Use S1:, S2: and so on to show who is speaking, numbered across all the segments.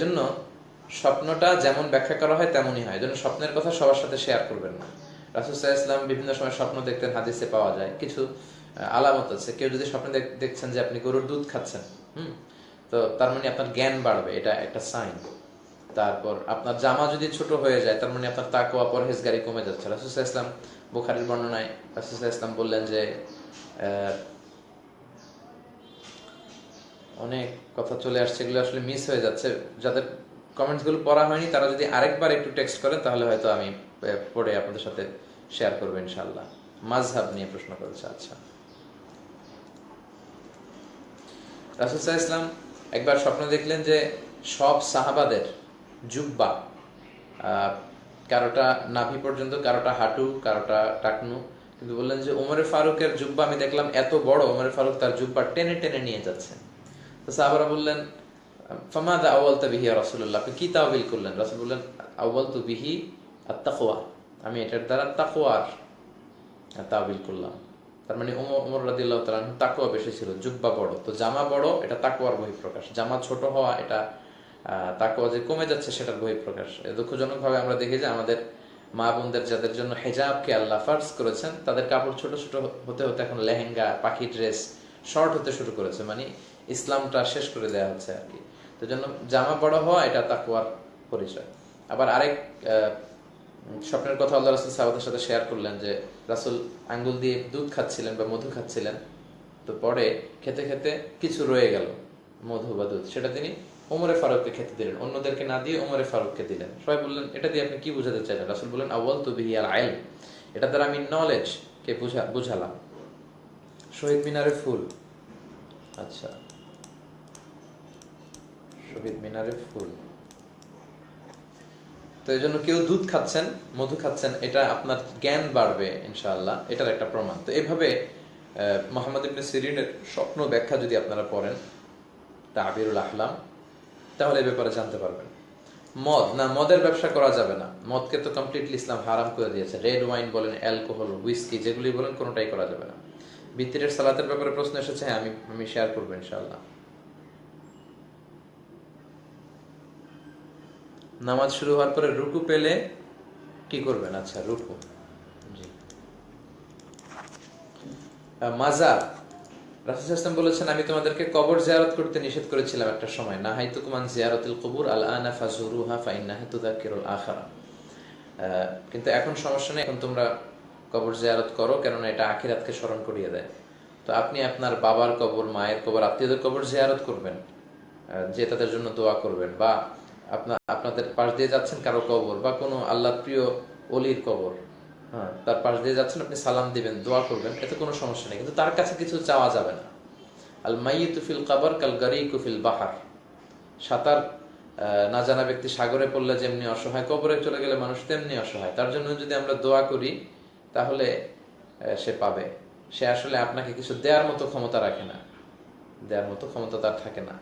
S1: জন্য স্বপ্নটা যেমন ব্যাখ্যা করা হয় তেমনই হয়। এজন্য স্বপ্নের কথা সবার সাথে শেয়ার করবেন না। রাসূল সাল্লাল্লাহু আলাইহি ওয়াসাল্লাম বিভিন্ন সময় স্বপ্ন দেখতেন, হাদিসে পাওয়া যায়। কিছু আলামত আছে। কেউ যদি স্বপ্নে দেখছেন যে আপনি গরুর দুধ খাচ্ছেন, তো তার মানে আপনার জ্ঞান বাড়বে, এটা একটা সাইন। তারপর আপনার জামা যদি ছোট হয়ে যায়, তার মানে আপনার তাকওয়া পরহেজগারি কমে যাচ্ছে। রাসূল সাল্লাল্লাহু আলাইহি ওয়াসাল্লাম বুখারীর বর্ণনায় রাসূল সাল্লাল্লাহু আলাইহি ওয়াসাল্লাম বললেন যে অনেক কথা চলে আসছে, এগুলো আসলে মিস হয়ে যাচ্ছে। যাদের কমেন্টস গুলো পড়া হয়নি তারা যদি আরেকবার একটু টেক্সট করেন তাহলে হয়তো আমি পড়ে আপনাদের সাথে শেয়ার করবো ইনশাআল্লাহ। মাযহাব নিয়ে প্রশ্ন করেছে। আচ্ছা, রাসূল সাল্লাল্লাহু আলাইহি ওয়াসাল্লাম একবার স্বপ্ন দেখলেন যে সব সাহাবাদের জুব্বা, কারোটা নাভি পর্যন্ত, কারোটা হাঁটু, কারোটা টাকনু, কিন্তু বললেন যে ওমরে ফারুকের জুব্বা আমি দেখলাম এত বড়, ওমরে ফারুক তার জুব্বা টেনে টেনে নিয়ে যাচ্ছে। তো সাহাবারা বললেন ফামাদা আউয়ালতা বিহি ইয়া রাসূলুল্লাহ, আপনি কি তাওয়িল করলেন? রাসূল বললেন আউয়ালতু বিহি আত-তাকওয়া, আমি এটার দ্বারা তাকওয়ার তাওয়িল করলাম। তার মানে ওমর রাদিয়াল্লাহু তাআলা তাকওয়া বেশি ছিল, জুব্বা বড়, তো জামা বড় এটা তাকওয়ার বহিঃপ্রকাশ, জামা ছোট হওয়া এটা তাকওয়া যে কমে যাচ্ছে সেটার বহিঃপ্রকাশ। দুঃখজনকভাবে আমরা দেখি যে আমাদের মা বোনদের যাদের জন্য হিজাবকে আল্লাহ ফার্জ করেছেন তাদের কাপড় ছোট ছোট হতে হতে এখন লেহেঙ্গা, পাখি ড্রেস, শর্ট হতে শুরু করেছে, মানে ইসলামটা শেষ করে দেওয়া হচ্ছে আর কি। তো জন্য জামা বড় হওয়া এটা তাকওয়ার পরিচয়। আবার আরেক স্বপ্নের কথা আল্লাহ রাসূল সাহাবাদের সাথে শেয়ার করলেন যে রাসূল আঙ্গুল দিয়ে দুধ খাচ্ছিলেন বা মধু খাচ্ছিলেন, তো পরে খেতে খেতে কিছু রয়ে গেল মধু বা দুধ, সেটা তিনি ওমরে ফারুককে খেতে দিলেন, অন্যদেরকে না দিয়ে ওমরে ফারুককে দিলেন। সবাই বললেন এটা দিয়ে আপনি কি বুঝাতে চাইলেন? রাসূল বললেন আউয়ালতু বিহি আল ইলম, এটা দ্বারা আমি নলেজ কে বুঝালাম। শহীদ মিনারের ফুল, আচ্ছা, শহীদ মিনারের ফুল। তো এই জন্য কেউ দুধ খাচ্ছেন, মধু খাচ্ছেন, এটা আপনার জ্ঞান বাড়বে ইনশাআল্লাহ, এটার একটা প্রমাণ। তো এইভাবে মুহাম্মদ ইবনে সিরিনের স্বপ্ন ব্যাখ্যা যদি আপনারা পড়েন তাবিরুল আহলাম, তাহলে এই ব্যাপারে জানতে পারবেন। মদ না, মদের ব্যবসা করা যাবে না, মদকে তো কমপ্লিটলি ইসলাম হারাম করে দিয়েছে। রেড ওয়াইন বলেন, অ্যালকোহল, হুইস্কি, যেগুলি বলেন কোনোটাই করা যাবে না। ভিতরের সালাতের ব্যাপারে প্রশ্ন এসেছে, হ্যাঁ আমি শেয়ার করবো ইনশাআল্লাহ। নামাজ শুরু হওয়ার পরে রুকু পেলে কি করবেন? আচ্ছা, রুকু, জি। মাজার, রাসূল সাল্লাল্লাহু আলাইহি ওয়াসাল্লাম বলেছেন আমি তোমাদেরকে কবর জিয়ারত করতে নিষেধ করেছিলাম একটা সময়, নাহাইতুকুম আন জিয়ারাতিল কুবুর আল আনা ফাজুরুহা ফাইন্নাহা তুযাক্কিরুল আখিরা, কিন্তু এখন সমস্যা নেই, এখন তোমরা কবর জিয়ারত করো, কেননা এটা আখিরাতকে স্মরণ করিয়ে দেয়। তো আপনি আপনার বাবার কবর, মায়ের কবর, আত্মীয়দের কবর জিয়ারত করবেন, যে তাদের জন্য দোয়া করবেন, বা আপনাদের পাশ দিয়ে যাচ্ছেন কারো কবর বা কোনো আল্লাহর প্রিয় অলির কবর, হ্যাঁ, তার পাশ দিয়ে যাচ্ছেন, আপনি সালাম দিবেন, দোয়া করবেন, এতে কোনো সমস্যা নেই, কিন্তু তার কাছে কিছু চাওয়া যাবে না। আল মাইয়িতু ফিল কবর কাল গারিকু ফিল বাহর, সাঁতার না জানা ব্যক্তি সাগরে পড়লে যেমনি অসহায়, কবরে চলে গেলে মানুষ তেমনি অসহায়। তার জন্য যদি আমরা দোয়া করি তাহলে সে পাবে। সে আসলে আপনাকে কিছু দেওয়ার মতো ক্ষমতা রাখে না, দেওয়ার মতো ক্ষমতা তার থাকে না,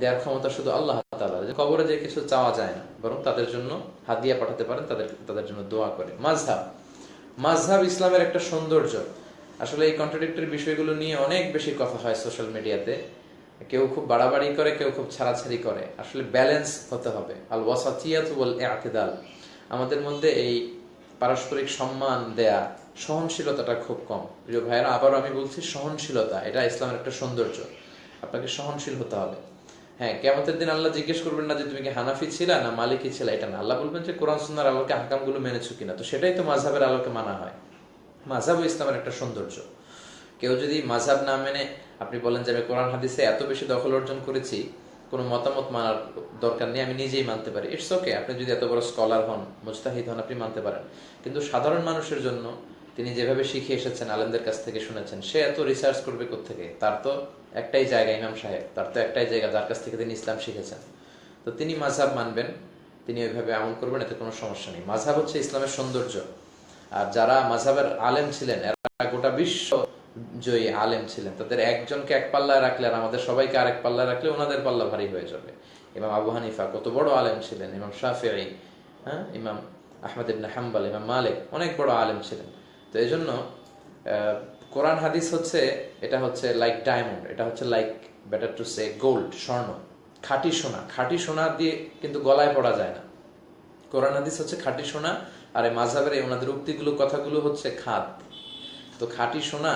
S1: দেওয়ার ক্ষমতা শুধু আল্লাহ তাআলা। কবরে যে কিছু চাওয়া যায় না, বরং তাদের জন্য হাদিয়া পাঠাতে পারেন, তাদের জন্য দোয়া করে। মাযহাব ইসলামের একটা সৌন্দর্য। আসলে এই কন্ট্রাডিক্টরি বিষয়গুলো নিয়ে অনেক বেশি কথা হয় সোশ্যাল মিডিয়াতে, কেউ খুব বাড়াবাড়ি করে, কেউ খুব ছাড়াছাড়ি করে। আসলে ব্যালেন্স হতে হবে, আল ওয়াসাতিয়াতু ওয়াল ইআতিদাল। আমাদের মধ্যে এই পারস্পরিক সম্মান দেয়া, সহনশীলতাটা খুব কম। প্রিয় ভাইয়েরা, আবারও আমি বলছি, সহনশীলতা এটা ইসলামের একটা সৌন্দর্য। আপনাকে সহনশীল হতে হবে। হ্যাঁ, কিয়ামতের দিন আল্লাহ জিজ্ঞেস করবেন না যে তুমি কি হানাফি ছিলা না মালিকি ছিলা, এটা না। আল্লাহ বলবেন যে কোরআন সুন্নাহর আলোকে আহকামগুলো মেনেছো কিনা। তো সেটাই তো মাযহাবের আলোকে মানা হয়। মাযহাব ও ইসলামের একটা সৌন্দর্য। কেউ যদি মাযহাব না মেনে, আপনি বলেন যে আমি কোরআন হাদিসে এত বেশি দখল অর্জন করেছি, কোনো মতামত মানার দরকার নেই, আমি নিজেই মানতে পারি, ইটস ওকে। আপনি যদি এত বড় স্কলার হন, মুজতাহিদ হন, আপনি মানতে পারেন। কিন্তু সাধারণ মানুষের জন্য তিনি যেভাবে শিখে এসেছেন, আলেমদের কাছ থেকে শুনেছেন, সে এত রিসার্চ করবে কোত্থেকে? তার তো একটাই জায়গা, ইমাম সাহেব, তার তো একটাই জায়গা যার কাছ থেকে তিনি ইসলাম শিখেছেন। তো তিনি মাযহাব মানবেন, তিনি ওইভাবে আমল করবেন, এতে কোনো সমস্যা নেই। মাযহাব হচ্ছে ইসলামের সৌন্দর্য। আর যারা মাযহাবের আলেম ছিলেন, এরা গোটা বিশ্ব জয়ী আলেম ছিলেন। তাদের একজনকে এক পাল্লায় রাখলে আর আমাদের সবাইকে আরেক পাল্লায় রাখলে ওনাদের পাল্লা ভারী হয়ে যাবে। ইমাম আবু হানিফা কত বড় আলেম ছিলেন, ইমাম শাফিঈ, হ্যাঁ, ইমাম আহমদ ইবনে হাম্বল, ইমাম মালিক, অনেক বড় আলেম ছিলেন। তো এই জন্য কোরআন হাদিস হচ্ছে, এটা হচ্ছে লাইক ডায়মন্ড, এটা হচ্ছে like, better to say gold, স্বর্ণ। খাঁটি সোনা দিয়ে কিন্তু গলায় পড়া যায় না। কোরআন হাদিস হচ্ছে খাঁটি সোনা, আর এই মাযহাবের ওনাদের উক্তিগুলো কথাগুলো হচ্ছে খাদ। তো খাঁটি সোনা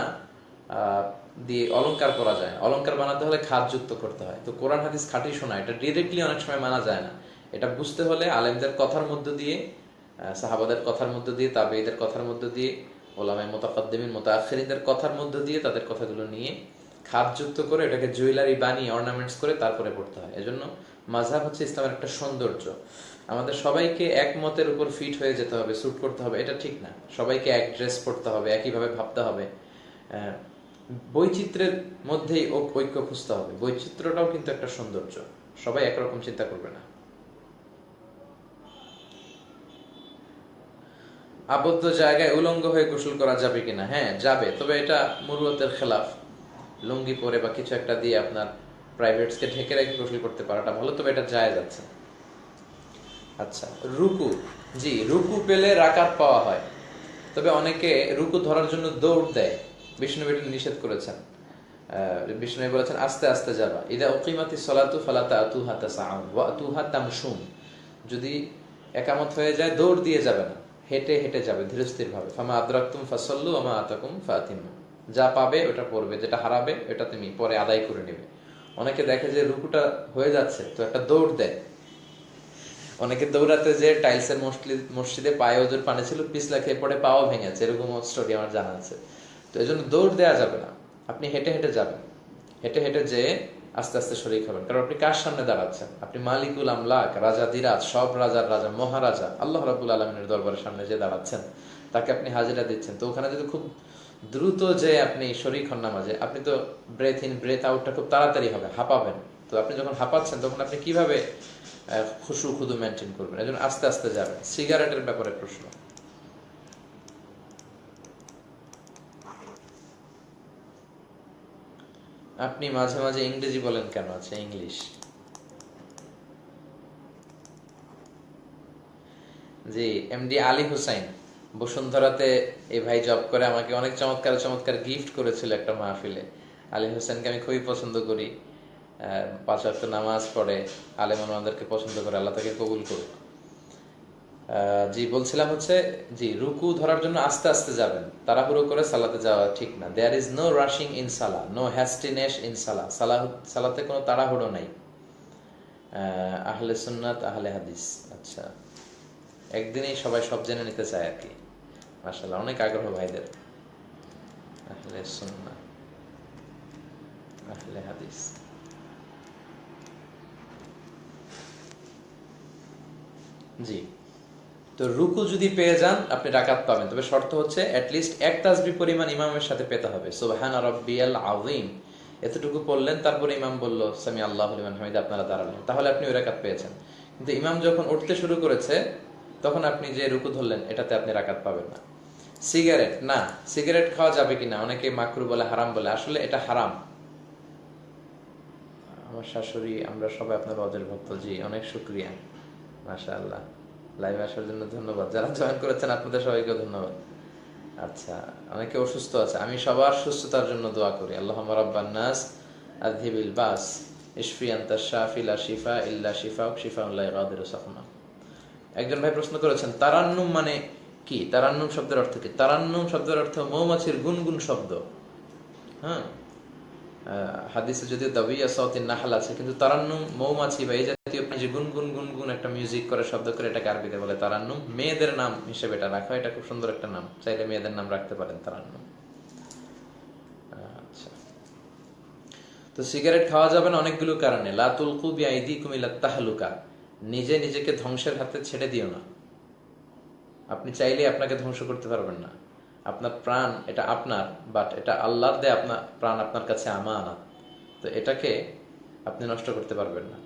S1: দিয়ে অলংকার করা যায়, অলংকার বানাতে হলে খাদ যুক্ত করতে হয়। তো কোরআন হাদিস খাঁটি সোনা, এটা ডিরেক্টলি অনেক সময় মানা যায় না। এটা বুঝতে হলে আলেমদের কথার মধ্য দিয়ে, সাহাবাদের কথার মধ্য দিয়ে, তাবেঈদের কথার মধ্য দিয়ে, ওলামায়ে মুতাকাদ্দিমিন মুতাআখিরিনদের কথার মধ্য দিয়ে তাদের কথাগুলো নিয়ে খাদ যুক্ত করে এটাকে জুয়েলারি বানিয়ে অর্নামেন্টস করে তারপরে পড়তে হয়। এজন্য মাযহাব হচ্ছে ইসলামের একটা সৌন্দর্য। আমাদের সবাইকে এক মতের উপর ফিট হয়ে যেতে হবে, স্যুট করতে হবে, এটা ঠিক না। সবাইকে এক ড্রেস পড়তে হবে, একইভাবে ভাবতে হবে। বৈচিত্র্যের মধ্যেই ঐক্য খুঁজতে হবে। বৈচিত্র্যটাও কিন্তু একটা সৌন্দর্য। সবাই একরকম চিন্তা করবে না। আবদ্ধ জায়গায় উলঙ্গ হয়ে গোসল করা যাবে কিনা? হ্যাঁ, যাবে, তবে এটা মুরুয়াতের খেলাফ। লুঙ্গি পরে বা কিছু একটা দিয়ে আপনার প্রাইভেটসকে ঢেকে রেখে গোসল করতে পারাটা ভালো, তবে এটা জায়েজ আছে। আচ্ছা, রুকু। জি, রুকু পেলে রাকাত পাওয়া হয়, তবে অনেকে রুকু ধরার জন্য দৌড় দেয়। বিষ্ণু এটা নিষেধ করেছেন। বিষ্ণু বলেছেন আস্তে আস্তে যাবা। ইদা উকিমাতিস সালাতু ফালা তাতুহা তাসাউন ওয়া আতুহা তামশুন। যদি একামত হয়ে যায় দৌড় দিয়ে যাবে না, হেঁটে হেঁটে যাবে, ধীরস্থির ভাবে। ফামা আদরাকতুম ফাসাল্লু ওয়া মা আতাকুম ফাতিমু। যা পাবে ওটা পড়বে, যেটা হারাবে ওটা তুমি পরে আদায় করে নেবে। অনেকে দেখে যে রুকুটা হয়ে যাচ্ছে, তো একটা দৌড় দেয়। অনেকে দৌড়াতে যে টাইলসের মসজিদে পায়ে ওজোর পানি ছিল, পিছলা খেয়ে পড়ে পাও ভেঙেছে, এরকম স্টোরি আমার জানা আছে। তো এই জন্য দৌড় দেওয়া যাবে না, আপনি হেঁটে হেঁটে যাবেন। হেঁটে হেঁটে যেয়ে আস্তে আস্তে শরীর খাবেন। কারণ আপনি কার সামনে দাঁড়াচ্ছেন? আপনি মালিকুল আমলাক, রাজা দিরাজ, সব রাজার রাজা, মহারাজা আল্লাহ রাব্বুল আলামিনের দরবারের সামনে যে দাঁড়াচ্ছেন, তাকে আপনি হাজিরা দিচ্ছেন। তো ওখানে যদি খুব দ্রুত যে আপনি শরীর খান নামাজে, আপনি তো ব্রেথ ইন ব্রেথ আউটটা খুব তাড়াতাড়ি হবে, হাঁপাবেন। তো আপনি যখন হাঁপাচ্ছেন তখন আপনি কিভাবে খুশু খুদু মেনটেন করবেন? এই জন্য আস্তে আস্তে যাবেন। সিগারেটের ব্যাপারে প্রশ্ন। আপনি মাঝে মাঝে ইংরেজি বলেন কেন? আছে ইংলিশ। জি, এমডি আলী হুসাইন বসুন্ধরাতে এই ভাই জব করে, আমাকে অনেক চমৎকার চমৎকার গিফট করেছিল একটা মাহফিলে। আলী হোসেনকে আমি খুবই পছন্দ করি। 5 ওয়াক্ত নামাজ পড়ে, আলেম ওলামাদেরকে পছন্দ করে, আল্লাহ তাকে কবুল করুক। জি, বলছিলাম হচ্ছে, জি, রুকু ধরার জন্য আস্তে আস্তে যাবেন, তাড়াহুড়ো করে সালাতে যাওয়া ঠিক না। There is no rushing in salah, no hastiness in salah. সালাতে কোনো তাড়াহুড়ো নাই। আহলে সুন্নাত আহলে হাদিস। আচ্ছা, একদিনেই সবাই সব জেনে নিতে চায় আর কি। মাশাআল্লাহ, অনেক আগ্রহ ভাইদের। আহলে সুন্নাহ আহলে হাদিস। জি, তো রুকু যদি পেয়ে যান আপনি রাকাত পাবেন, তবে শর্ত হচ্ছে অ্যাটলিস্ট এক তাসবিহ পরিমাণ ইমামের সাথে পেতে হবে। সুবহানা রাব্বিয়াল আযীম এতটুকু পড়লেন, তারপরে ইমাম বলল সামি আল্লাহু লিমান হামিদা, আপনারা দাঁড়ালেন, তাহলে আপনি ওই রাকাত পেয়েছেন। কিন্তু ইমাম যখন উঠতে শুরু করেছে তখন আপনি যে রুকু ধরলেন, এটাতে আপনি রাকাত পাবেন না। সিগারেট, না, সিগারেট খাওয়া যাবে কিনা? অনেকে মাকরু বলে, হারাম বলে। আসলে এটা হারাম। আমার শাশুড়ি, আমরা সবাই আপনার রজের ভক্ত। জি, অনেক শুকরিয়া, মাশাআল্লাহ। লাইভ আসার জন্য ধন্যবাদ। যারা জয়েন করেছেন আপনাদের সবাইকে ধন্যবাদ। আচ্ছা, অনেকে অসুস্থ আছে, আমি সবার সুস্থতার জন্য দোয়া করি। আল্লাহুম্মা রাব্বান নাস আযহিবিল বাস ইশফি আনতা শাফি লা শিফা ইল্লা শিফাউক শিফাউন লা ইগাদিরু সাকমা। একজন ভাই প্রশ্ন করেছেন তারান্নুম মানে কি? তারান্নুম শব্দের অর্থ কি? তারান্নুম শব্দের অর্থ মৌমাছির গুনগুন শব্দ। হ্যাঁ, হাদিসে যদিও দাবিয়া সাউতিন নাহাল আছে, কিন্তু তারান্নুম মৌমাছি বা এই জাতীয় যে গুনগুন গুনগুন একটা মিউজিক করে, শব্দ করে, এটাকে আরবিতে বলে তারান্নুম। মেয়েদের নাম হিসেবে এটা রাখা, এটা খুব সুন্দর একটা নাম, চাইলে মেয়েদের নাম রাখতে পারেন তারান্নুম। আচ্ছা, তো সিগারেট খাওয়া যাবে না অনেকগুলো কারণে। লা তুলকু বিআইদিকুম ইলা তাহলুকা, নিজে নিজেকে ধ্বংসের হাতে ছেড়ে দিও না। আপনি চাইলে আপনাকে ধ্বংস করতে পারবেন না। আপনার প্রাণ এটা আপনার, বাট এটা আল্লাহর দেয়া আপনার প্রাণ, আপনার কাছে আমানত। তো এটাকে আপনি নষ্ট করতে পারবেন না।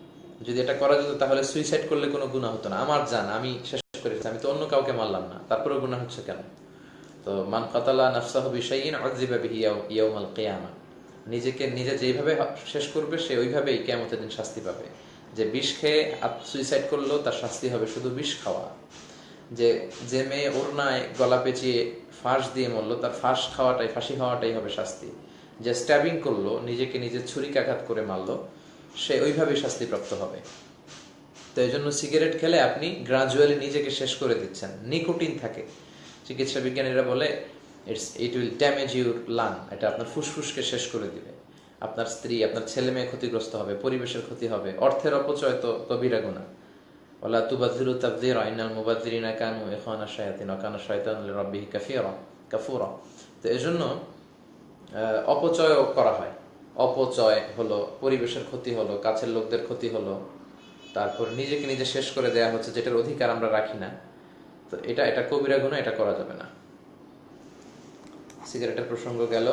S1: যদি এটা করা যেত তাহলে সুইসাইড করলে কোনো গুনাহ হতো না। আমার জান আমি শেষ করে ফেলছি, আমি তো অন্য কাউকে মারলাম না, তারপরেও গুনাহ হচ্ছে কেন? তো মান কাতালা নাফসাহু বিশাইইন উযযিবা বিহি ইয়াউমাল কিয়ামা। নিজেকে নিজে যেইভাবে শেষ করবে সে ওইভাবেই কিয়ামতের দিন শাস্তি পাবে। যে বিষ খেয়ে সুইসাইড করলো তার শাস্তি হবে শুধু বিষ খাওয়া। যে মেয়ে ওড়নায় গলা পেঁচিয়ে ফাঁস দিয়ে মরলো, তার ফাঁসি খাওয়াটাই হবে শাস্তি। যে স্ট্যাবিং করলো, নিজেকে নিজে ছুরিকাঘাত করে মারলো, সে ওইভাবেই শাস্তিপ্রাপ্ত হবে। তো এই জন্য সিগারেট খেলে আপনি গ্রাজুয়ালি নিজেকে শেষ করে দিচ্ছেন। নিকোটিন থাকে, চিকিৎসা বিজ্ঞানীরা বলে it will damage your lung, এটা আপনার ফুসফুসকে শেষ করে দিবে। আপনার স্ত্রী, আপনার ছেলে মেয়ে ক্ষতিগ্রস্ত হবে, পরিবেশের ক্ষতি হবে, অর্থের অপচয় তো কবিরা গুনাহ। ওয়ালা তুবাযযিরু তাবযীরা ইন্নাল মুবাযযিরিনা কানু ইখওয়ানা শায়াতিন ওয়া কানা শায়তানু লিরাব্বিহি কাফুরা। তো এজন্য অপচয় করা হয়। অপচয় হলো, পরিবেশের ক্ষতি হলো, কাছের লোকদের ক্ষতি হলো, তারপর নিজেকে নিজে শেষ করে দেয়া হচ্ছে, যেটার অধিকার আমরা রাখি না। তো এটা কবিরা গুনাহ, এটা করা যাবে না। সিগারেটের প্রসঙ্গ গেল।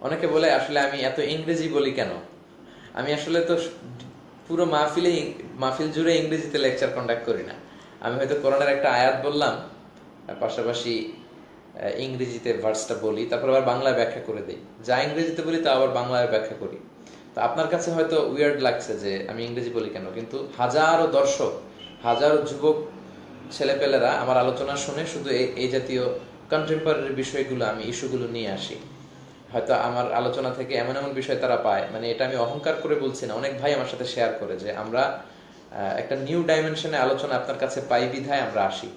S1: অনেকে বলে আসলে আমি এত ইংরেজি বলি কেন? আমি আসলে তো পুরো মাহফিল জুড়ে ইংরেজিতে লেকচার কন্ডাক্ট করি না। আমি হয়তো কোরআনের একটা আয়াত বললাম, পাশাপাশি ইংরেজিতে ভার্সটা বলি, তারপর আবার বাংলায় ব্যাখ্যা করে দিই। যা ইংরেজিতে বলি তা আবার বাংলায় ব্যাখ্যা করি। তো আপনার কাছে হয়তো উইয়ার্ড লাগছে যে আমি ইংরেজি বলি কেন, কিন্তু হাজারো দর্শক, হাজারো যুবক ছেলেপেলেরা আমার আলোচনা শুনে শুধু এই জাতীয় কন্টেম্পোরারি বিষয়গুলো, আমি ইস্যুগুলো নিয়ে আসি। হয়তো আমার আলোচনা থেকে এমন এমন বিষয় তারা পায়, মানে এটা আমি অহংকার করে বলছি না, অনেক ভাই আমার সাথে শেয়ার করে যে আমরা একটা নিউ ডাইমেনশনে আলোচনা আপনার কাছে পাই বিধায় আমরা আসি।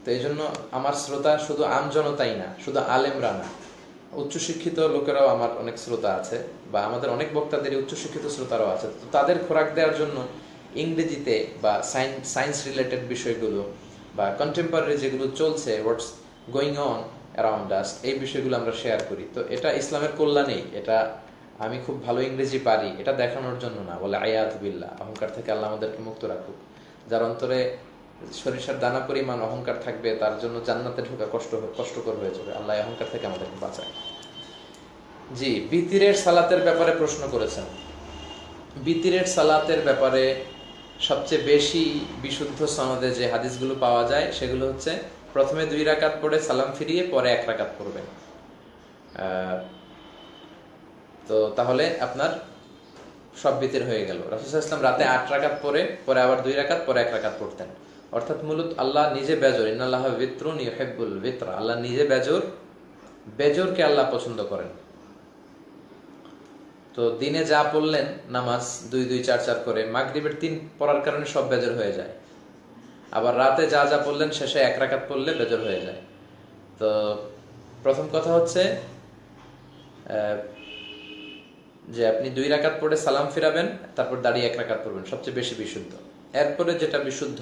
S1: তো এই জন্য আমার শ্রোতা শুধু আমজনতাই না, শুধু আলেমরা না, উচ্চশিক্ষিত লোকেরাও আমার অনেক শ্রোতা আছে, বা আমাদের অনেক বক্তাদের উচ্চশিক্ষিত শ্রোতারাও আছে। তো তাদের খোরাক দেওয়ার জন্য ইংরেজিতে বা সায়েন্স রিলেটেড বিষয়গুলো বা কন্টেম্পোরারি যেগুলো চলছে, what's going on around us, এই বিষয়গুলো আমরা শেয়ার করি। তো এটা ইসলামের কল্যাণেই। এটা আমি খুব ভালো ইংরেজি পারি এটা দেখানোর জন্য না। বলে আয়াত বিল্লাহ, অহংকার থেকে আল্লাহ আমাদেরকে মুক্ত রাখুক। যার অন্তরে সরিষার দানা পরিমাণ অহংকার থাকবে, তার জন্য জান্নাতে ঢোকা কষ্টকর হয়ে যাবে। আল্লাহ অহংকার থেকে আমাদেরকে বাঁচায়। জি, বিতিরের সালাতের ব্যাপারে প্রশ্ন করেছেন। বিতিরের সালাতের ব্যাপারে সবচেয়ে বেশি বিশুদ্ধ সনদে যে হাদিসগুলো পাওয়া যায় সেগুলো হচ্ছে প্রথমে 2 রাকাত পড়ে সালাম ফিরিয়ে পরে 1 রাকাত পড়বেন। তো তাহলে আপনার সব বিতির হয়ে গেল। রাসূল সাল্লাল্লাহু আলাইহি ওয়াসাল্লাম রাতে 8 রাকাত পরে আবার 2 রাকাত, পরে 1 রাকাত পড়তেন। অর্থাৎ মূলত আল্লাহ নিজে বেজর, ইন্নাল্লাহা বিত্রুন ইউহিব্বুল বিত্রা, আল্লাহ নিজে বেজর, বেজরকে আল্লাহ পছন্দ করেন। তো দিনে যা পড়লেন নামাজ 2 2 4 4 করে, মাগরিবের 3 পড়ার কারণে সব বেজর হয়ে যায়। আবার রাতে যা যা পড়লেন শেষে 1 রাকাত পড়লে বেজর হয়ে যায়। তো প্রথম কথা হচ্ছে যে আপনি 2 রাকাত পড়ে সালাম ফিরাবেন, তারপর দাঁড়িয়ে 1 রাকাত পড়বেন, সবচেয়ে বেশি বিশুদ্ধ। এরপরে যেটা বিশুদ্ধ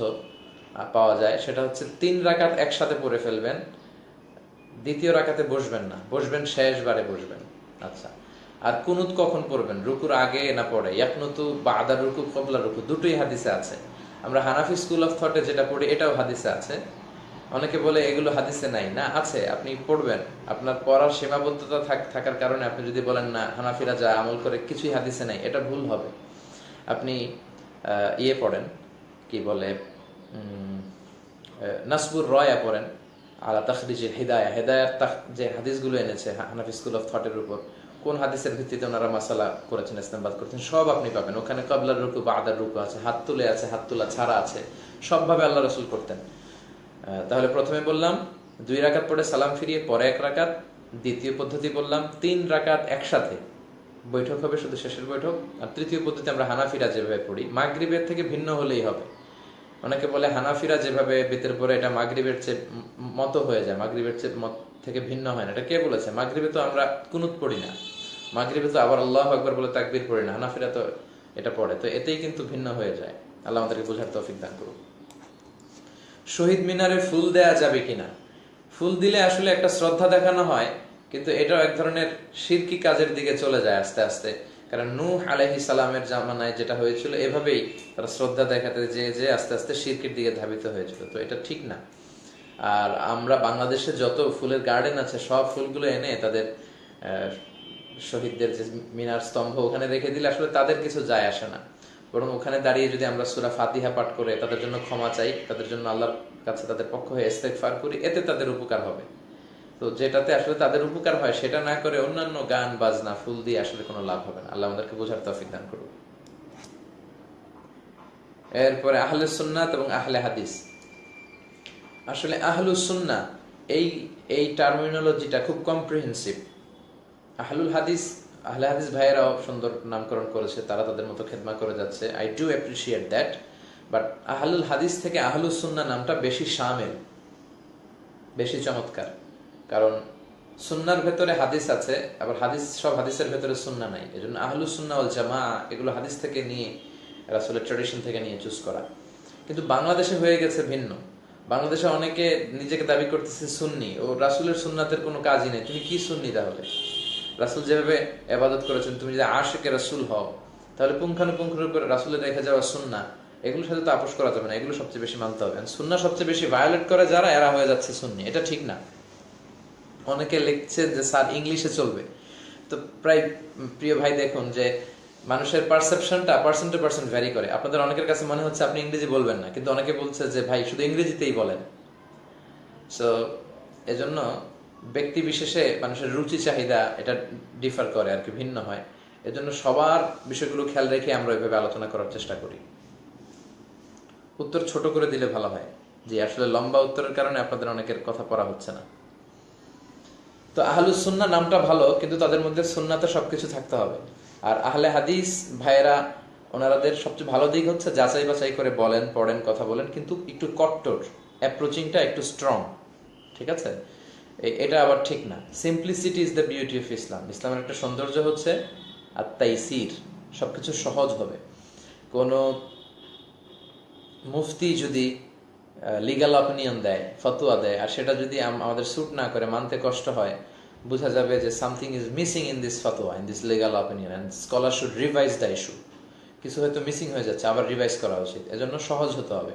S1: পাওয়া যায় সেটা হচ্ছে 3 রাকাত একসাথে পড়ে ফেলবেন, দ্বিতীয় রাকাতে বসবেন না, বসবেন শেষবারে বসবেন। আচ্ছা, আর কুনুত কখন পড়বেন? রুকুর আগে না পড়ে? ইয়াকনুতু বাদা রুকু ক্বাবলা রুকু, দুটোই হাদিসে আছে। আমরা হানাফি স্কুল অফ থটে যেটা পড়ি এটাও হাদিসে আছে। অনেকে বলে এগুলো হাদিসে নাই, না আছে, আপনি পড়বেন। আপনার পড়ার সীমাবদ্ধতা থাকার কারণে আপনি যদি বলেন না হানাফিরা যা আমল করে কিছুই হাদিসে নাই, এটা ভুল হবে। আপনি পড়েন, কি বলে, নাসবুর রয়া পড়েন, আলা তাখরিজে হিদায়া, হেদায়ার যে হাদিসগুলো এনেছে হানাফি স্কুল অফ থটের উপর, কোন হাদিসের ভিত্তিতে ওনারা মাসালা করেছেন, ইসলামবাদ করেছেন, সব আপনি পাবেন ওখানে। কবলার রুকু বা আদার রুকু আছে, হাত তুলে আছে, হাত তোলা ছাড়া আছে, সবভাবে আল্লাহ রসুল করতেন। তাহলে প্রথমে বললাম 2 রাকাত পড়ে সালাম ফিরিয়ে পরে 1 রাকাত। দ্বিতীয় পদ্ধতি বললাম 3 রাকাত একসাথে, বৈঠক হবে শুধু শেষের বৈঠক। আর তৃতীয় পদ্ধতি আমরা হানাফিরা যেভাবে পড়ি, মাগরিবের থেকে ভিন্ন হলেই হবে। অনেকে বলে হানাফিরা যেভাবে বেতের পরে এটা মাগরিবের চেয়ে মতো হয়ে যায়, মাগরিবের চেয়ে মত থেকে ভিন্ন হয় না। এটা কে বলেছে? মাগরিবে তো আমরা কুনুত পড়ি না, মাগরিবে তো আবার আল্লাহু আকবার বলে তাকবীর পড়ি না, হানাফিরা তো এটা পড়ে। তো এতেই কিন্তু ভিন্ন হয়ে যায়। আল্লাহ আমাদেরকে বোঝার তৌফিক দান করুন। শহীদ মিনারে ফুল দেয়া যাবে কিনা? ফুল দিলে আসলে একটা শ্রদ্ধা দেখানো হয়, কিন্তু এটাও এক ধরনের শিরকি কাজের দিকে চলে যায় আস্তে আস্তে। কারণ নূহ আলাইহিস সালামের জামানায় যেটা হয়েছিল, এভাবেই তারা শ্রদ্ধা দেখাতে যে আস্তে আস্তে শিরকির দিকে ধাবিত হয়েছিল। তো এটা ঠিক না। আর আমরা বাংলাদেশে যত ফুলের গার্ডেন আছে সব ফুলগুলো এনে তাদের শহীদদের যে মিনার স্তম্ভ ওখানে রেখে দিলে আসলে তাদের কিছু যায় আসে না। বরং ওখানে দাঁড়িয়ে যদি আমরা সূরা ফাতিহা পাঠ করে তাদের জন্য ক্ষমা চাই, তাদের জন্য আল্লাহর কাছে তাদের পক্ষ হয়ে ইস্তেগফার করি, এতে তাদের উপকার হবে। তো যেটাতে আসলে তাদের উপকার হয় সেটা না করে অন্যান্য গান বাজনা ফুল দিয়ে আসলে কোনো লাভ হবে না। আল্লাহ আমাদেরকে বোঝার তৌফিক দান করুন। এরপরে আহলে সুন্নাত এবং আহলে হাদিস। আসলে আহলুস সুন্নাহ এই টার্মিনোলজিটা খুব কম্প্রিহেন্সিভ। আহলুল হাদিস আহলে হাদিস ভাইয়েরাও সুন্দর নামকরণ করেছে, তারা তাদের মতো খেদমা করে যাচ্ছে। I do appreciate that, but আহলুল হাদিস থেকে আহলুস সুন্নাহ নামটা বেশি শামিল, বেশি চমৎকার। কারণ সুন্নার ভেতরে হাদিস আছে, আবার হাদিস সব হাদিসের ভেতরে সুন্নাহ নাই। এই জন্য আহলুস সুন্নাহ ওয়াল জামাআহ এগুলো হাদিস থেকে নিয়ে, রাসূলের ট্র্যাডিশন থেকে নিয়ে চুজ করা। কিন্তু বাংলাদেশে হয়ে গেছে ভিন্ন। বাংলাদেশে অনেকে নিজেকে দাবি করতেছে সুন্নি, ও রাসূলের সুন্নাতের কোনো কাজই নেই। তুমি কি সুন্নি তাহলে? রাসূল যেভাবে ইবাদত করেছেন, তুমি যদি আশিকে রাসূল হও, তাহলে পুঙ্খানুপুঙ্খ করে রাসূলের রেখে যাওয়া সুন্নাহ, এগুলোর সাথে তো আপোষ করা যাবে না। এগুলো সবচেয়ে বেশি মানতে হবে। সুন্নাহ সবচেয়ে বেশি ভায়োলেট করে যারা, এরা হয়ে যাচ্ছে সুন্নি। এটা ঠিক না। অনেকে লিখছে যে স্যার ইংলিশে চলবে। তো প্রায় প্রিয় ভাই দেখুন যে মানুষের পারসেপশনটা পার্সন টু পার্সন ভ্যারি করে। আপনাদের অনেকের কাছে মনে হচ্ছে আপনি ইংরেজি বলবেন না, কিন্তু অনেকে বলছে যে ভাই শুধু ইংরেজিতেই বলেন। সো এজন্য ব্যক্তি বিশেষে মানুষের রুচি চাহিদা এটা ডিফার করে আর কি, ভিন্ন হয়। এজন্য সবার বিষয়গুলো খেয়াল রেখে আমরা ওইভাবে আলোচনা করার চেষ্টা করি। উত্তর ছোট করে দিলে ভালো হয়, যে আসলে লম্বা উত্তরের কারণে আপনাদের অনেকের কথা পড়া হচ্ছে না। তো আহলুস সুন্নাহ নামটা ভালো, কিন্তু তাদের মধ্যে সুন্নাতে সবকিছু থাকতে হবে। আর আহলে হাদিস ভাইয়েরা, ওনাদের সবচেয়ে ভালো দিক হচ্ছে যাচাই বাছাই করে বলেন, পড়েন, কথা বলেন, কিন্তু একটু কট্টর, অ্যাপ্রোচিংটা একটু স্ট্রং। ঠিক আছে? এটা আবার ঠিক না। Simplicity is the beauty of Islam. ইসলামের একটা সৌন্দর্য হচ্ছে আর তাইসির, সবকিছু সহজ হবে। কোনো মুফতি যদি লিগাল অপিনিয়ন দেয়, ফতোয়া দেয়, আর সেটা যদি আমাদের স্যুট না করে, মানতে কষ্ট হয়, বোঝা যাবে যে something is missing in this fatwa, in this legal opinion, and scholar should revise the issue. কিছু হয়তো মিসিং হয়ে যাচ্ছে, আবার রিভাইজ করা উচিত। এজন্য সহজ হতে হবে।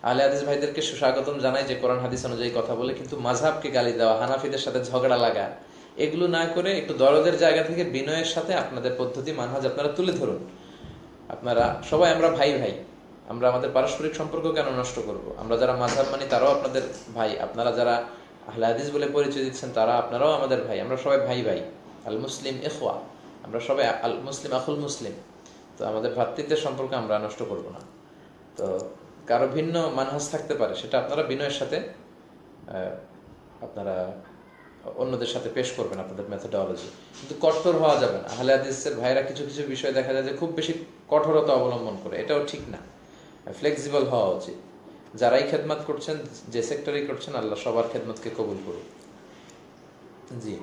S1: আহলে হাদিস ভাইদেরকে সুস্বাগতম জানাই যে কোরআন হাদিস অনুযায়ী কথা বলে, কিন্তু মাযহাবকে গালি দেওয়া, হানাফিদের সাথে ঝগড়া লাগা, এগুলো না করে একটু দরদের জায়গা থেকে বিনয়ের সাথে আপনাদের পদ্ধতি মানহাজ আপনারা তুলে ধরুন। আপনারা সবাই আমরা ভাই ভাই, আমরা আমাদের পারস্পরিক সম্পর্ক কেন নষ্ট করব? আমরা যারা মাযহাব মানি তারাও আপনাদের ভাই, আপনারা যারা আহলে হাদিস বলে পরিচয় দিচ্ছেন তারা আপনারাও আমাদের ভাই। আমরা সবাই ভাই ভাই, আল মুসলিম ইখওয়া, আমরা সবাই আল মুসলিম আখুল মুসলিম। তো আমাদের ভ্রাতৃত্বের সম্পর্ক আমরা নষ্ট করব না। তো কারো ভিন্ন মানহাজ থাকতে পারে, সেটা আপনারা বিনয়ের সাথে আপনারা অন্যদের সাথে পেশ করবেন আপনাদের মেথোডোলজি, কিন্তু কঠোর হওয়া যাবে না। আহলে হাদিসের ভাইরা কিছু কিছু বিষয় দেখা যায় যে খুব বেশি কঠোরতা অবলম্বন করে, এটাও ঠিক না। ফ্লেক্সিবল হওয়া উচিত। যারাই খেদমত করছেন, যে সেক্টরেই করছেন, আল্লাহ সবার খেদমতকে কবুল করুন। জি,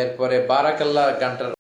S1: এরপরে বারাকাল্লাহ গানটার